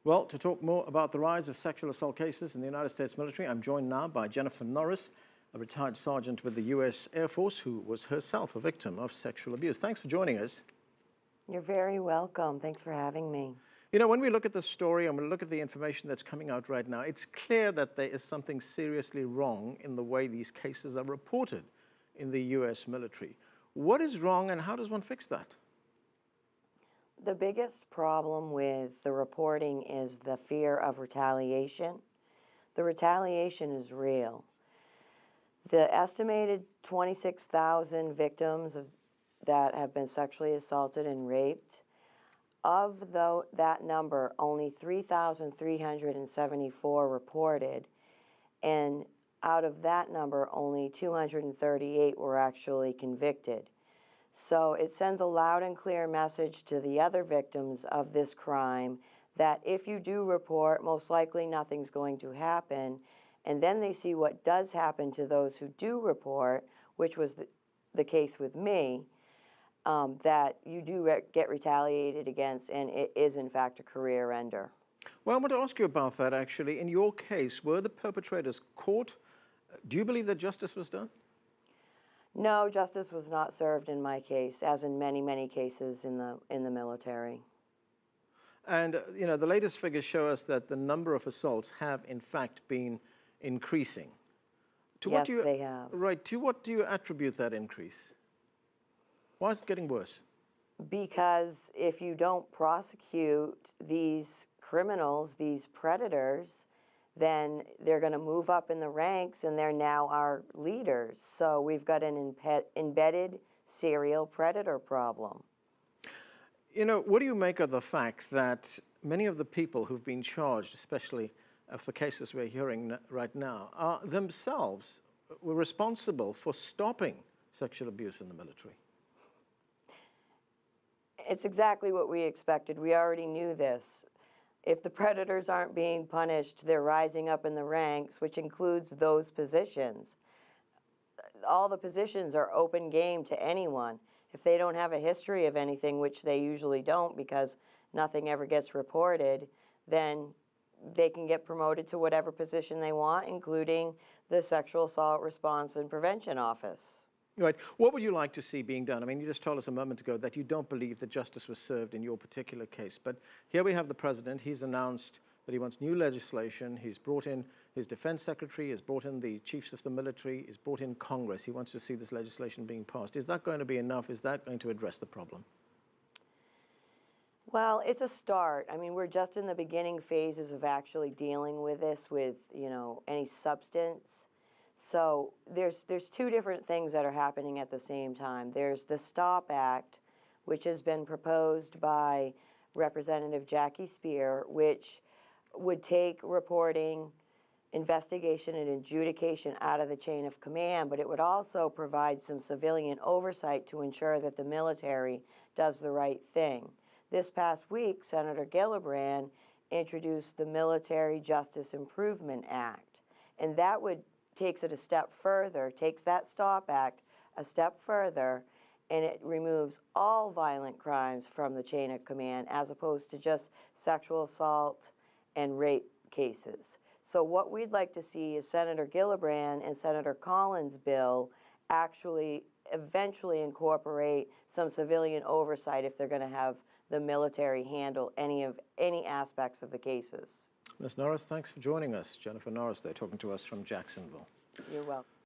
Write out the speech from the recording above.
Well, to talk more about the rise of sexual assault cases in the United States military, I'm joined now by Jennifer Norris, a retired sergeant with the U.S. Air Force who was herself a victim of sexual abuse. Thanks for joining us. You're very welcome. Thanks for having me. You know, when we look at the story and we look at the information that's coming out right now, it's clear that there is something seriously wrong in the way these cases are reported in the U.S. military. What is wrong and how does one fix that? The biggest problem with the reporting is the fear of retaliation. The retaliation is real. The estimated 26,000 victims that have been sexually assaulted and raped, of that number, only 3,374 reported, and out of that number, only 238 were actually convicted. So it sends a loud and clear message to the other victims of this crime that if you do report, most likely nothing's going to happen. And then they see what does happen to those who do report, which was the case with me, that you do get retaliated against, and it is in fact a career ender. Well, I want to ask you about that actually. In your case, were the perpetrators caught? Do you believe that justice was done? No, justice was not served in my case, as in many, many cases in the military. And, you know, the latest figures show us that the number of assaults have, in fact, been increasing. Yes, they have. Right. To what do you attribute that increase? Why is it getting worse? Because if you don't prosecute these criminals, these predators, then they're going to move up in the ranks and they're now our leaders. So we've got an embedded serial predator problem. You know, what do you make of the fact that many of the people who've been charged, especially for cases we're hearing right now, are themselves were responsible for stopping sexual abuse in the military? It's exactly what we expected. We already knew this. If the predators aren't being punished, they're rising up in the ranks, which includes those positions. All the positions are open game to anyone. If they don't have a history of anything, which they usually don't because nothing ever gets reported, then they can get promoted to whatever position they want, including the Sexual Assault Response and Prevention Office. Right. What would you like to see being done? I mean, you just told us a moment ago that you don't believe that justice was served in your particular case. But here we have the president. He's announced that he wants new legislation. He's brought in his defense secretary. He's brought in the chiefs of the military. He's brought in Congress. He wants to see this legislation being passed. Is that going to be enough? Is that going to address the problem? Well, it's a start. I mean, we're just in the beginning phases of actually dealing with this with, any substance. So there's two different things that are happening at the same time. There's the STOP Act, which has been proposed by Representative Jackie Speer, which would take reporting, investigation, and adjudication out of the chain of command, but it would also provide some civilian oversight to ensure that the military does the right thing. This past week, Senator Gillibrand introduced the Military Justice Improvement Act, and that takes it a step further, takes that STOP Act a step further, and it removes all violent crimes from the chain of command as opposed to just sexual assault and rape cases. So what we'd like to see is Senator Gillibrand and Senator Collins' bill actually eventually incorporate some civilian oversight if they're going to have the military handle any aspects of the cases. Ms. Norris, thanks for joining us. Jennifer Norris there talking to us from Jacksonville. You're welcome.